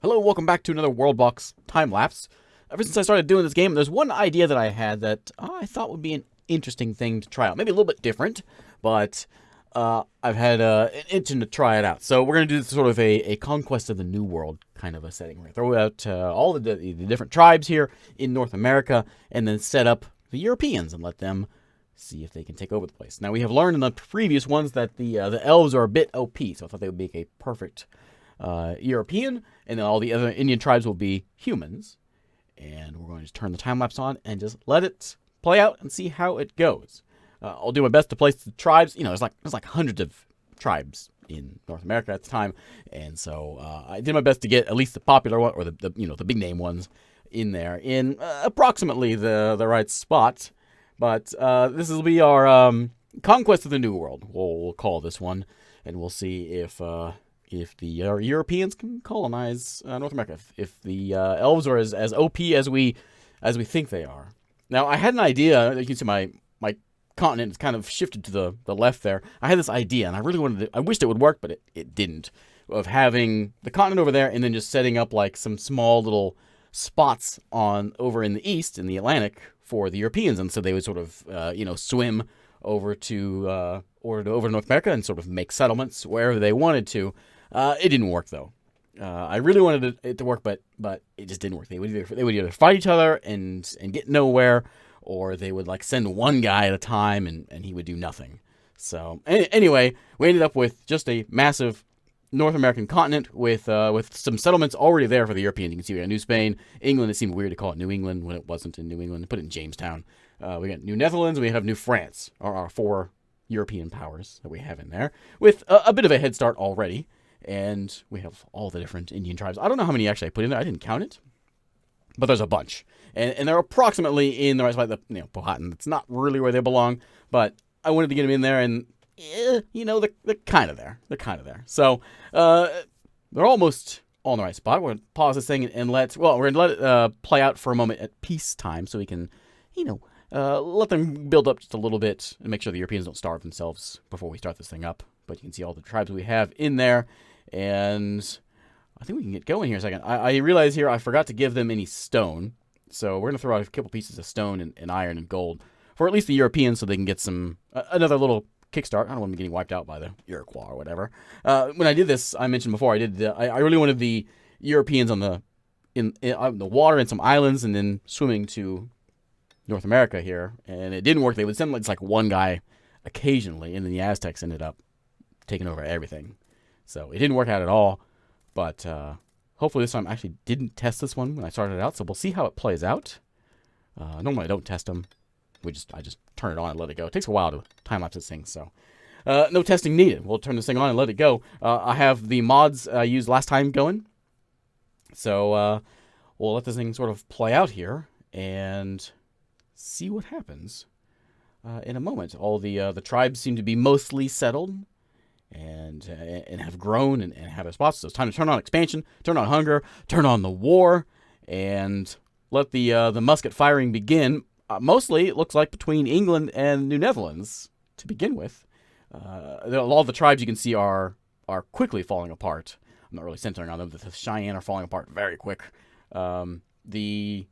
Hello, welcome back to another Worldbox time-lapse. Ever since I started doing this game, there's one idea that I had that I thought would be an interesting thing to try out. Maybe a little bit different, but I've had an itching to try it out. So we're going to do sort of a Conquest of the New World kind of a setting. We're going to throw out all the different tribes here in North America, and then set up the Europeans and let them see if they can take over the place. Now, we have learned in the previous ones that the elves are a bit OP, so I thought they would make a perfect European, and then all the other Indian tribes will be humans. And we're going to turn the time lapse on and just let it play out and see how it goes. I'll do my best to place the tribes. You know, there's like hundreds of tribes in North America at the time, and so I did my best to get at least the popular one or the big name ones in there in approximately the right spot. But this will be our Conquest of the New World. We'll call this one, and we'll see if the Europeans can colonize North America, if the elves are as OP as we think they are. Now, I had an idea. You can see my continent is kind of shifted to the left there. I had this idea, and I really wanted to. I wished it would work, but it didn't. Of having the continent over there, and then just setting up like some small little spots over in the east, in the Atlantic, for the Europeans, and so they would sort of swim over to North America and sort of make settlements wherever they wanted to. It didn't work though. I really wanted it to work, but it just didn't work. They would either fight each other and get nowhere, or they would like send one guy at a time and he would do nothing. So anyway, we ended up with just a massive North American continent with some settlements already there for the Europeans. You can see we got New Spain, England. It seemed weird to call it New England when it wasn't in New England. Put it in Jamestown. We got New Netherlands. And we have New France, our four European powers that we have in there, with a bit of a head start already. And we have all the different Indian tribes. I don't know how many actually I put in there. I didn't count it, but there's a bunch, and they're approximately in the right spot. Powhatan. It's not really where they belong, but I wanted to get them in there, and they're kind of there. They're kind of there. So they're almost all in the right spot. We're gonna pause this thing and we're gonna let it play out for a moment at peacetime, so we can, let them build up just a little bit and make sure the Europeans don't starve themselves before we start this thing up. But you can see all the tribes we have in there. And I think we can get going here in a second. I realize here I forgot to give them any stone. So we're going to throw out a couple pieces of stone and iron and gold for at least the Europeans, so they can get another little kickstart. I don't want them getting wiped out by the Iroquois or whatever. When I did this, I mentioned before, I really wanted the Europeans in the water and some islands, and then swimming to North America here. And it didn't work. They would send like one guy occasionally, and then the Aztecs ended up taking over everything. So it didn't work out at all, but hopefully this time I actually didn't test this one when I started out, so we'll see how it plays out. Normally I don't test them. I just turn it on and let it go. It takes a while to time-lapse this thing, so no testing needed. We'll turn this thing on and let it go. I have the mods I used last time going, so we'll let this thing sort of play out here and see what happens in a moment. All the tribes seem to be mostly settled and have grown and have their spots. So it's time to turn on expansion, turn on hunger, turn on the war, and let the musket firing begin. Mostly, it looks like between England and New Netherlands to begin with. All the tribes you can see are quickly falling apart. I'm not really centering on them. The Cheyenne are falling apart very quick. The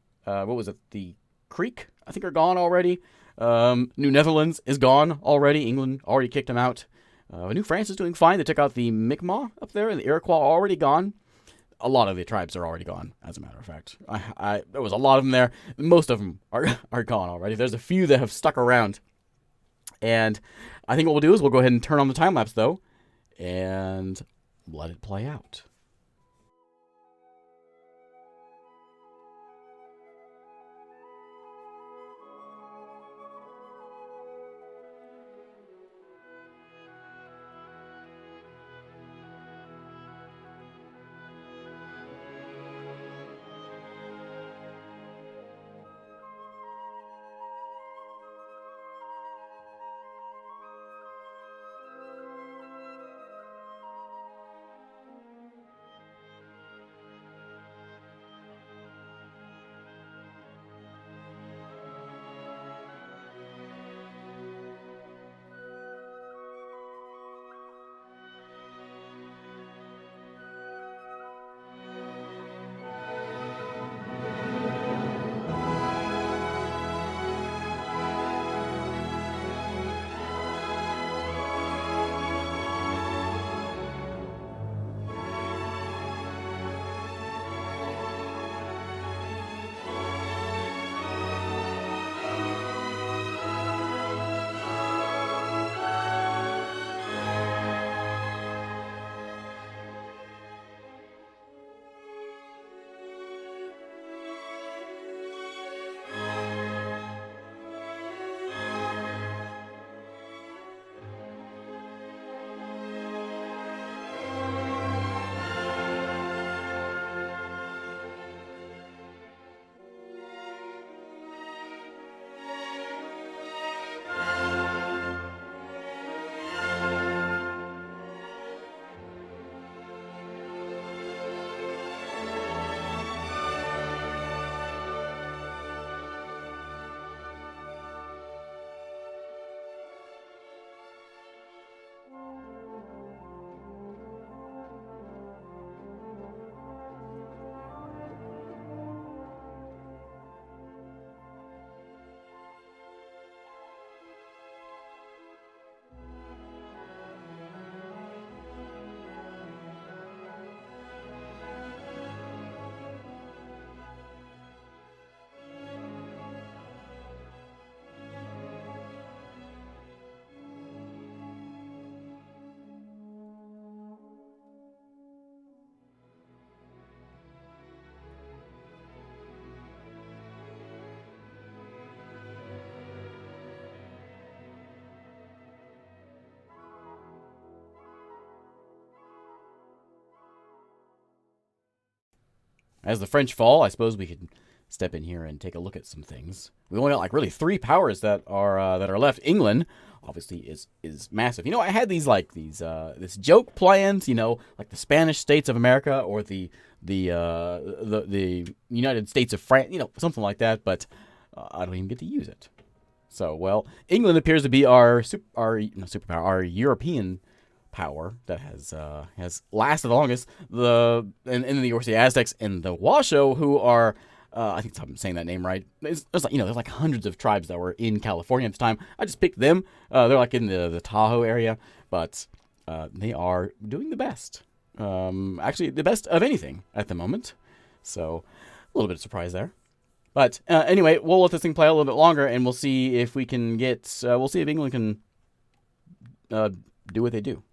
Creek, I think, are gone already. New Netherlands is gone already. England already kicked them out. New France is doing fine. They took out the Mi'kmaq up there, and the Iroquois are already gone. A lot of the tribes are already gone, as a matter of fact. There was a lot of them there. Most of them are gone already. There's a few that have stuck around. And I think what we'll do is we'll go ahead and turn on the time-lapse, though, and let it play out. As the French fall, I suppose we could step in here and take a look at some things. We only got like really 3 powers that are left. England obviously is massive. You know, I had these this joke plans. You know, like the Spanish States of America or the United States of France. You know, something like that. But I don't even get to use it. So, well, England appears to be our superpower, our European power that has lasted the longest. And then of course the Aztecs and the Washoe, who are I think I'm saying that name right. There's like hundreds of tribes that were in California at the time. I just picked them. They're like in the Tahoe area, but they are doing the best. Actually, the best of anything at the moment. So a little bit of surprise there. But anyway, we'll let this thing play a little bit longer, and we'll see if we can get. We'll see if England can do what they do.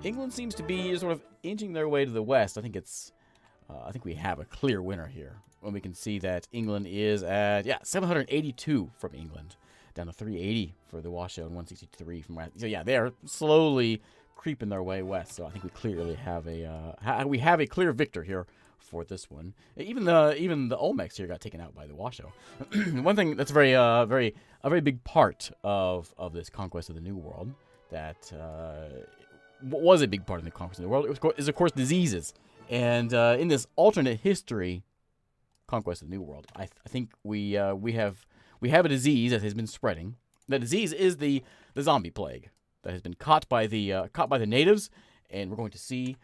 England seems to be sort of inching their way to the west. I think we have a clear winner here when we can see that England is at 782 from England, down to 380 for the Washoe and 163 from west. So yeah, they are slowly creeping their way west. So I think we clearly have a clear victor here for this one. Even the Olmecs here got taken out by the Washoe. One thing that's a very big part of this conquest of the New World that was a big part of the conquest of the world is of course diseases. And in this alternate history conquest of the New World, I think we have a disease that has been spreading. The disease is the zombie plague that has been caught by the natives, and we're going to see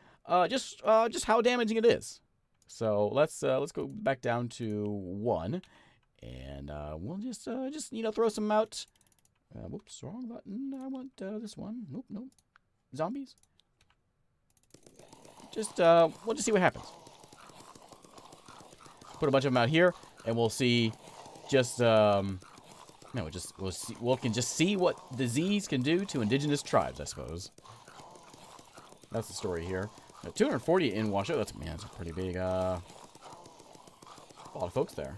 just how damaging it is. So let's go back down to 1, and we'll just throw some out. Whoops, wrong button. I want this one. Nope. Zombies. We'll just see what happens. Put a bunch of them out here, and we'll see. We can just see what disease can do to indigenous tribes, I suppose. That's the story here. 240 in Washoe. That's a pretty big, a lot of folks there.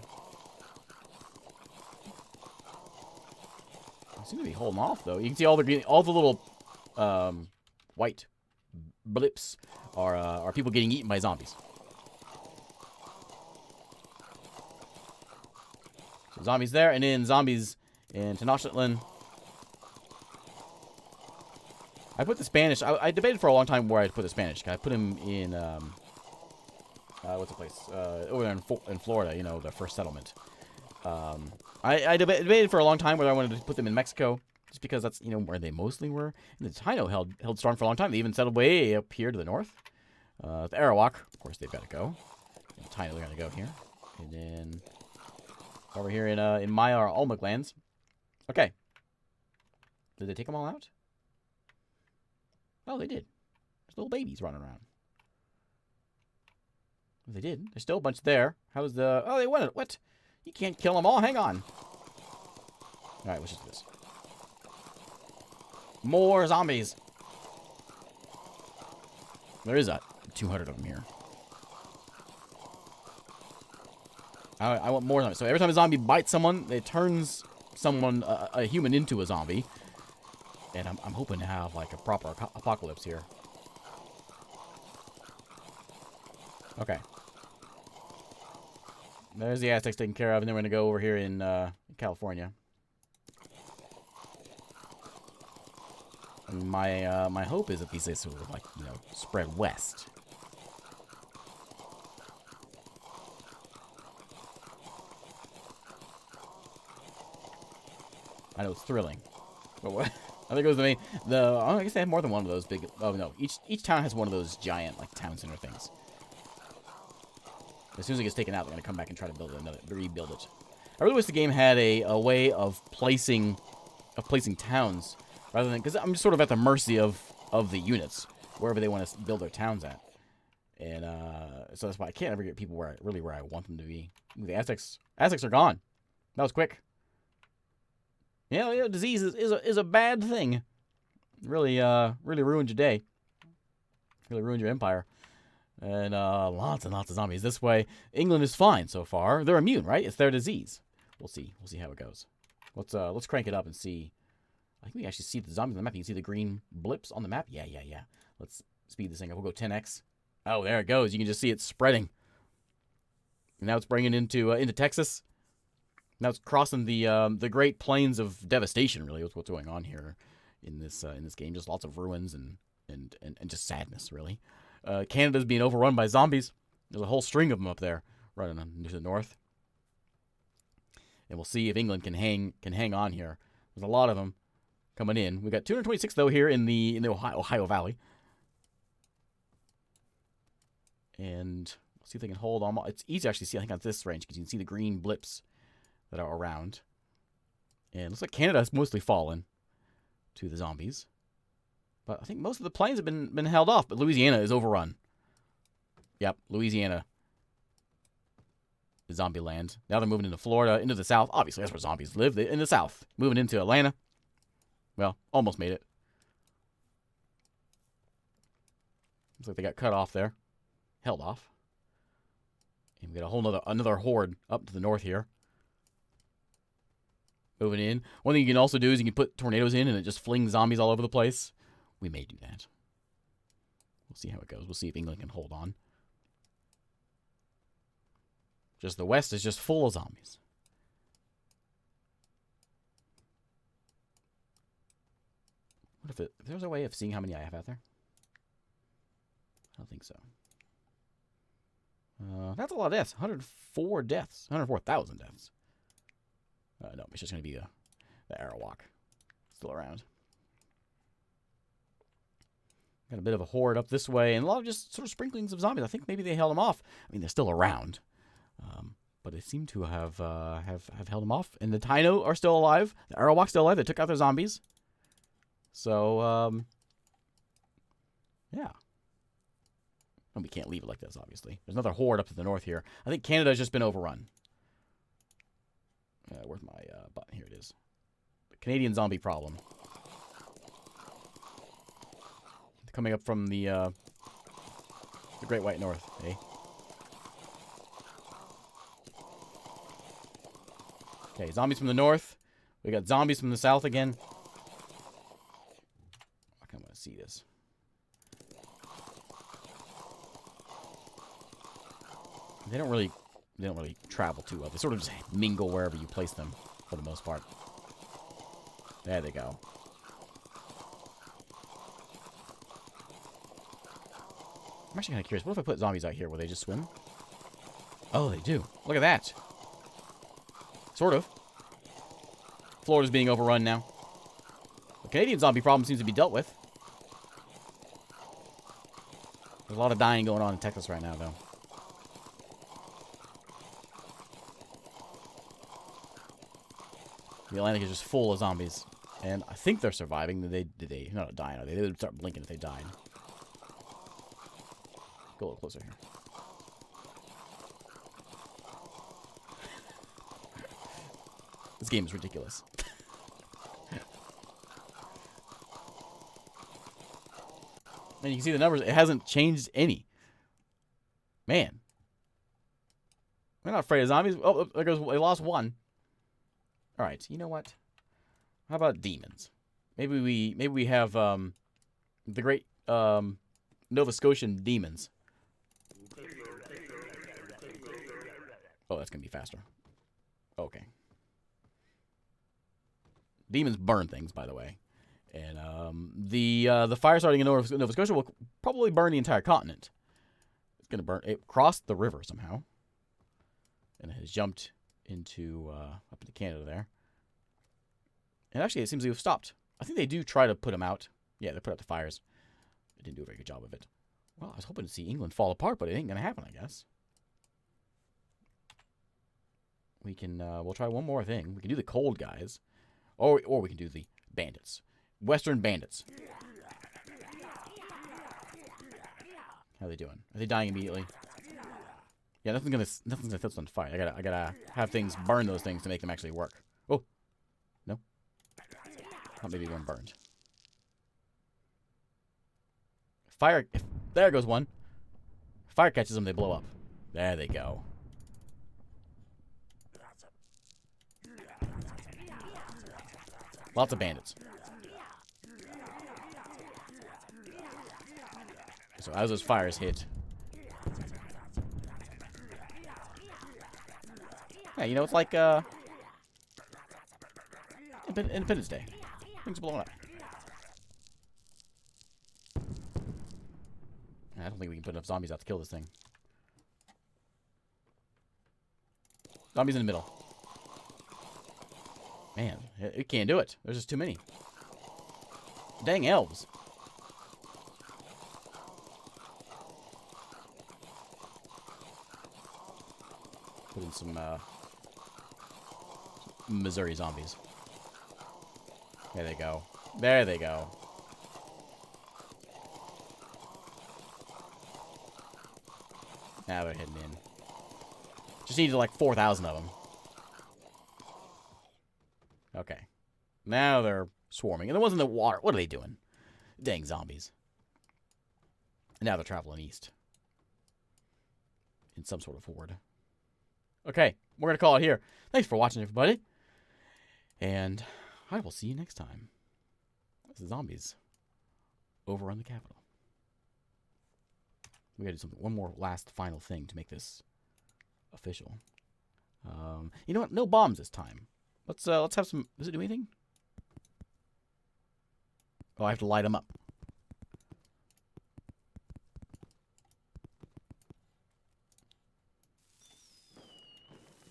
They seem to be holding off though. You can see all the little white blips are people getting eaten by zombies. So zombies there, and then zombies in Tenochtitlan. I put the Spanish. I debated for a long time where I'd put the Spanish. I put him in what's the place over there in Florida? You know, the first settlement. I debated for a long time whether I wanted to put them in Mexico, just because that's where they mostly were. And the Taino held strong for a long time. They even settled way up here to the north. The Arawak, of course, they've got to go. And the Taino, they're going to go here, and then over here in Maya or Olmec lands. Okay. Did they take them all out? Oh, they did. There's little babies running around. They did. There's still a bunch there. How's the... Oh, they won it. What? You can't kill them all. Hang on. All right, let's just do this. More zombies. There is 200 of them here. I want more zombies. So every time a zombie bites someone, it turns someone, a human into a zombie. And I'm hoping to have, like, a proper apocalypse here. Okay. There's the Aztecs taken care of, and then we're going to go over here in California. And my hope is that these things will, like, you know, spread west. I know it's thrilling. But what? I think it was I guess they have more than one of those big. Oh no, each town has one of those giant like town center things. As soon as it gets taken out, they're gonna come back and try to rebuild it. I really wish the game had a way of placing towns rather than, because I'm just sort of at the mercy of the units wherever they want to build their towns at, and so that's why I can't ever get people where I want them to be. Ooh, the Aztecs are gone. That was quick. Yeah, disease is a bad thing. Really ruined your day. Really ruined your empire. And lots and lots of zombies. This way, England is fine so far. They're immune, right? It's their disease. We'll see. We'll see how it goes. Let's crank it up and see. I think we actually see the zombies on the map. You can see the green blips on the map. Yeah. Let's speed this thing up. We'll go 10x. Oh, there it goes. You can just see it spreading. And now it's bringing into Texas. Now it's crossing the Great Plains of Devastation. Really, what's going on here in this game? Just lots of ruins and just sadness. Really, Canada's being overrun by zombies. There's a whole string of them up there running into the north, and we'll see if England can hang on here. There's a lot of them coming in. We got 226 though here in the Ohio Valley, and we'll see if they can hold on. It's easy to actually see. I think on this range because you can see the green blips that are around. And it looks like Canada has mostly fallen to the zombies. But I think most of the plains have been held off. But Louisiana is overrun. Yep, Louisiana is zombie land. Now they're moving into Florida, into the south. Obviously, that's where zombies live. They're in the south. Moving into Atlanta. Well, almost made it. Looks like they got cut off there. Held off. And we got a whole another horde up to the north here. Moving in. One thing you can also do is you can put tornadoes in and it just flings zombies all over the place. We may do that. We'll see how it goes. We'll see if England can hold on. Just the west is just full of zombies. What if there's a way of seeing how many I have out there? I don't think so. That's a lot of deaths. 104 deaths. 104,000 deaths. No, it's just going to be the arrow walk. Still around. Got a bit of a horde up this way, and a lot of just sort of sprinklings of zombies. I think maybe they held them off. I mean, they're still around. But they seem to have held them off. And the Taino are still alive. The Arawak's still alive. They took out their zombies. So, yeah. And we can't leave it like this, obviously. There's another horde up to the north here. I think Canada's just been overrun. Where's my button? Here it is. The Canadian zombie problem. Coming up from the Great White North, eh? Okay, zombies from the north. We got zombies from the south again. I kind of want to see this. They don't really travel too well. They sort of just mingle wherever you place them, for the most part. There they go. I'm actually kind of curious. What if I put zombies out here? Will they just swim? Oh, they do. Look at that. Sort of. Florida's being overrun now. The Canadian zombie problem seems to be dealt with. There's a lot of dying going on in Texas right now, though. The Atlantic is just full of zombies. And I think they're surviving. Did they not dying, are they? They would start blinking if they died. Go a little closer here. This game is ridiculous. And you can see the numbers. It hasn't changed any. Man. We're not afraid of zombies. Oh, there goes. They lost one. All right, you know what? How about demons? Maybe we have the great Nova Scotian demons. Oh, that's gonna be faster. Okay. Demons burn things, by the way, and the fire starting in Nova Scotia will probably burn the entire continent. It's gonna burn. It crossed the river somehow, and it has jumped into up into Canada there. And actually, it seems to have stopped. I think they do try to put them out. Yeah, they put out the fires. They didn't do a very good job of it. Well, I was hoping to see England fall apart, but it ain't gonna happen, I guess. We can. We'll try one more thing. We can do the cold guys, or we can do the bandits, Western bandits. How are they doing? Are they dying immediately? Yeah, nothing's gonna set them on fire. I gotta have things burn those things to make them actually work. Oh, no. Oh, maybe one burned. Fire. There goes one. Fire catches them, they blow up. There they go. Lots of bandits. So as those fires hit. Yeah, you know, it's like Independence Day. Things are blowing up. I don't think we can put enough zombies out to kill this thing. Zombies in the middle. Man, it can't do it. There's just too many. Dang elves. Put in some Missouri zombies. There they go. There they go. Now they're heading in. Just needed like 4,000 of them. Okay. Now they're swarming. And the ones in the water, what are they doing? Dang zombies. Now they're traveling east. In some sort of horde. Okay, we're going to call it here. Thanks for watching, everybody. And I will see you next time. As the zombies overrun the capital. We gotta do something. One more last final thing to make this official. You know what? No bombs this time. Let's have some. Does it do anything? Oh, I have to light them up.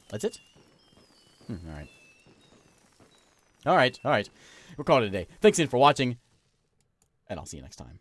That's it? Alright. Alright. We're calling it a day. Thanks again for watching, and I'll see you next time.